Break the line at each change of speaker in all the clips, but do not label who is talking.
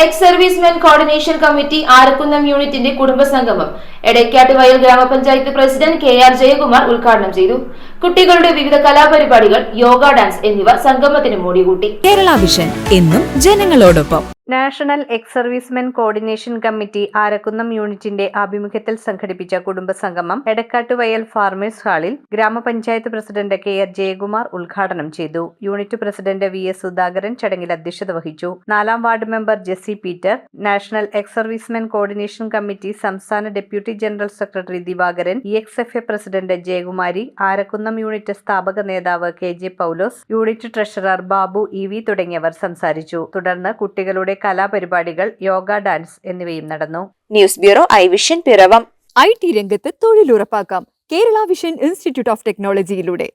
X servicemen coordination committee Arakkunnam യൂണിറ്റിന്റെ കുടുംബസംഗമം എടക്കാട്ട് വയൽ ഗ്രാമപഞ്ചായത്ത് പ്രസിഡന്റ് KR ജയകുമാർ ഉദ്ഘാടനം ചെയ്തു. കുട്ടികളുടെ വിവിധ കലാപരിപാടികൾ, യോഗ, ഡാൻസ് എന്നിവ സംഗമത്തിന് മോടികൂട്ടി.
കേരള വിഷൻ എന്നും ജനങ്ങളോടൊപ്പം.
National ex servicemen coordination committee Arakkunnam യൂണിറ്റിന്റെ ആഭിമുഖ്യത്തിൽ സംഘടിപ്പിച്ച കുടുംബസംഗമം എടക്കാട്ട് വയൽ ഫാർമേഴ്സ് ഹാളിൽ ഗ്രാമപഞ്ചായത്ത് പ്രസിഡന്റ് KR ജയകുമാർ ഉദ്ഘാടനം ചെയ്തു. യൂണിറ്റ് പ്രസിഡന്റ് VS സുധാകരൻ ചടങ്ങിൽ അധ്യക്ഷത വഹിച്ചു. 4ാം ward member Jessy Peter, national ex servicemen coordination committee സംസ്ഥാന deputy general secretary Divakaran, EXFA president Jayakumari, Arakkunnam unit സ്ഥാപക നേതാവ് KJ Paulose, unit treasurer Babu EV തുടങ്ങിയവർ സംസാരിച്ചു. തുടർന്ന് കുട്ടികളുടെ കലാപരിപാടികൾ, യോഗ, ഡാൻസ് എന്നിവയും നടന്നു.
News bureau I vision Piravom.
IT രംഗത്ത് തൊഴിലുറപ്പാക്കാം കേരള വിഷൻ ഇൻസ്റ്റിറ്റ്യൂട്ട് ഓഫ് ടെക്നോളജിയിലൂടെ.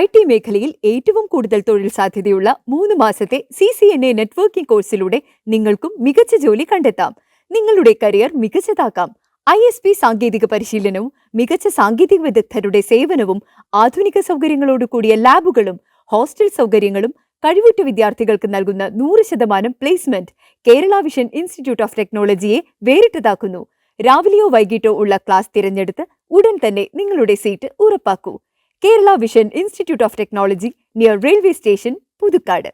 IT മേഖലയിൽ ഏറ്റവും കൂടുതൽ തൊഴിൽ സാധ്യതയുള്ള 3 മാസത്തെ CCNA നെറ്റ്വർക്കിംഗ് കോഴ്സിലൂടെ നിങ്ങൾക്കും മികച്ച ജോലി കണ്ടെത്താം. നിങ്ങളുടെ കരിയർ മികച്ചതാക്കാം. ISP സാങ്കേതിക പരിശീലനവും മികച്ച സാങ്കേതിക വിദഗ്ധരുടെ സേവനവും ആധുനിക സൗകര്യങ്ങളോട് കൂടിയ ലാബുകളും ഹോസ്റ്റൽ സൗകര്യങ്ങളും കഴിവുറ്റ വിദ്യാർത്ഥികൾക്ക് നൽകുന്ന 100% placement Kerala vision institute of ടെക്നോളജിയെ വേറിട്ടതാക്കുന്നു. രാവിലെയോ വൈകിട്ടോ ഉള്ള ക്ലാസ് തിരഞ്ഞെടുത്ത് ഉടൻ തന്നെ നിങ്ങളുടെ സീറ്റ് ഉറപ്പാക്കൂ. Kerala vision institute of technology, near railway station, Puthukkad.